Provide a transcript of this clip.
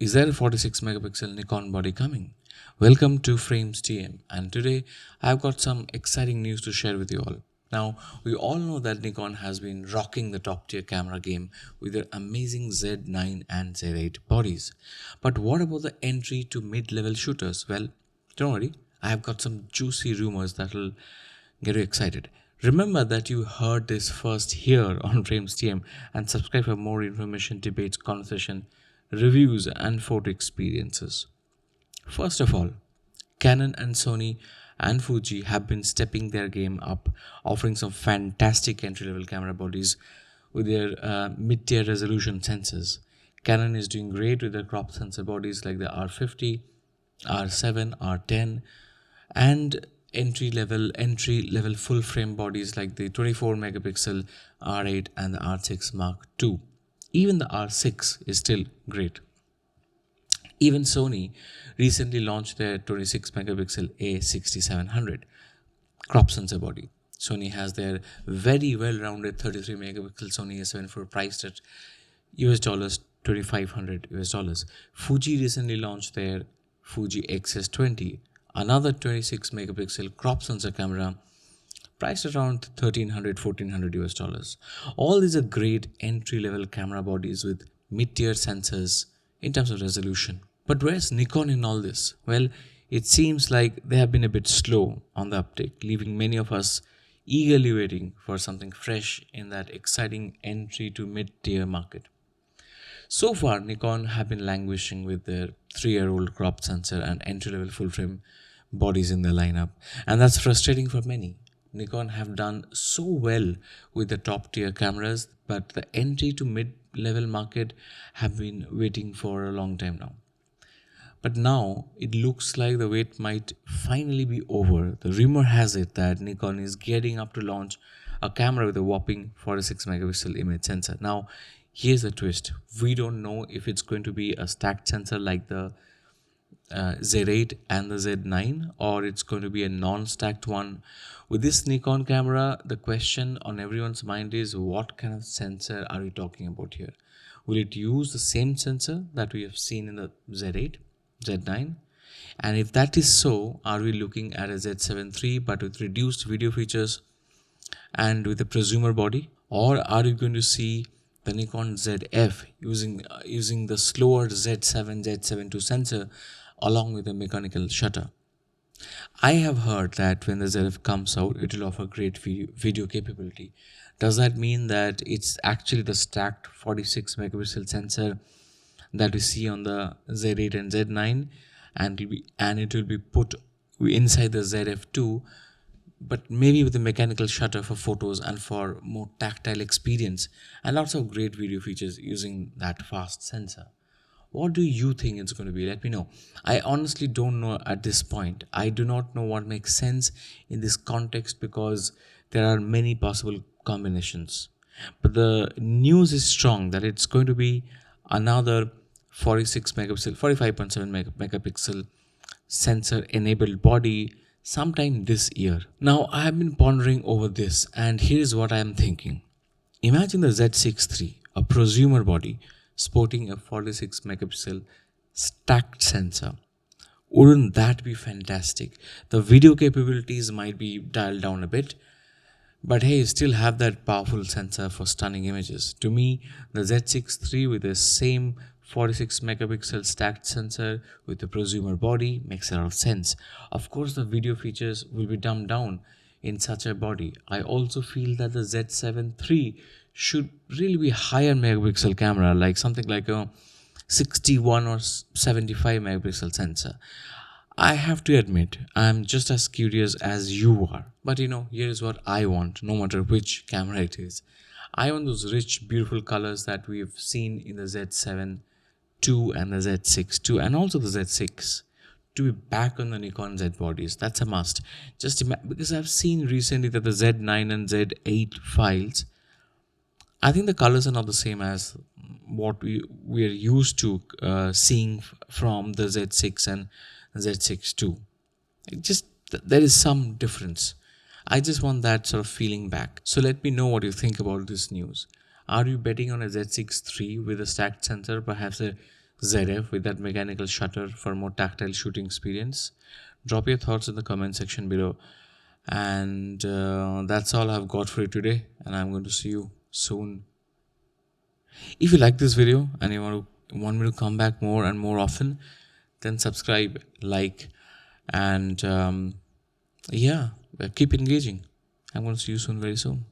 Is there a 46 megapixel Nikon body coming? Welcome to Frames TM, and today I've got some exciting news to share with you all. Now, we all know that Nikon has been rocking the top tier camera game with their amazing Z9 and Z8 bodies. But what about the entry to mid-level shooters? Well, don't worry, I've got some juicy rumors that'll get you excited. Remember that you heard this first here on Frames TM, and subscribe for more information, debates, conversation, reviews, and photo experiences. First of all, Canon and Sony and Fuji have been stepping their game up, offering some fantastic entry-level camera bodies with their mid-tier resolution sensors. Canon is doing great with their crop sensor bodies like the R50, R7, R10, and entry level full frame bodies like the 24 megapixel R8 and the R6 Mark II. Even the R6 is still great. Even Sony recently launched their 26 megapixel A6700 crop sensor body. Sony has their very well-rounded 33 megapixel Sony A7 IV priced at US dollars 2500 US dollars. Fuji recently launched their Fuji XS20, another 26 megapixel crop sensor camera priced around 1300 US dollars. All these are great entry-level camera bodies with mid-tier sensors in terms of resolution. But where's Nikon in all this? Well, it seems like they have been a bit slow on the uptake, leaving many of us eagerly waiting for something fresh in that exciting entry to mid-tier market. So far, Nikon have been languishing with their 3-year-old crop sensor and entry-level full-frame bodies in their lineup, and that's frustrating for many. Nikon have done so well with the top-tier cameras, but the entry to mid-level market have been waiting for a long time now. But now it looks like the wait might finally be over. The rumor has it that Nikon is gearing up to launch a camera with a whopping 46 megapixel image sensor. Now, here's the twist. We don't know if it's going to be a stacked sensor like the Z8 and the Z9, or it's going to be a non-stacked one. With this Nikon camera, the question on everyone's mind is, what kind of sensor are we talking about here? Will it use the same sensor that we have seen in the Z8, Z9? And if that is so, are we looking at a Z7 III but with reduced video features and with a prosumer body? Or are we going to see the Nikon ZF using the slower Z7, Z7 II sensor along with a mechanical shutter? I have heard that when the ZF comes out, it will offer great video capability. Does that mean that it's actually the stacked 46 megapixel sensor that we see on the Z8 and Z9, and it will be put inside the ZF2, but maybe with a mechanical shutter for photos and for more tactile experience and lots of great video features using that fast sensor? What do you think it's going to be? Let me know. I honestly don't know at this point. I do not know what makes sense in this context because there are many possible combinations. But the news is strong that it's going to be another 46 megapixel, 45.7 megapixel sensor enabled body sometime this year. Now, I have been pondering over this, and here's what I am thinking. Imagine the Z6III, a prosumer body sporting a 46 megapixel stacked sensor. Wouldn't that be fantastic? The video capabilities might be dialed down a bit, but hey, still have that powerful sensor for stunning images. To me, the Z6III with the same 46 megapixel stacked sensor with the prosumer body makes a lot of sense. Of course, the video features will be dumbed down in such a body. I also feel that the Z7 III should really be higher megapixel camera, like something like a 61 or 75 megapixel sensor. I have to admit, I'm just as curious as you are. But here is what I want, no matter which camera it is. I want those rich, beautiful colors that we've seen in the Z7 II and the Z6 II, and also the Z6, to be back on the Nikon Z bodies. That's a must. Because I've seen recently that the Z9 and Z8 files, I think the colors are not the same as what we are used to seeing from the Z6 and Z6 II. There is some difference. I just want that sort of feeling back. So let me know what you think about this news. Are you betting on a Z6 III with a stacked sensor, perhaps a ZF with that mechanical shutter for more tactile shooting experience. Drop your thoughts in the comment section below. And that's all I've got for you today, and I'm going to see you soon. If you like this video and you want me to come back more and more often, then subscribe, like, and yeah, keep engaging. I'm going to see you soon, very soon.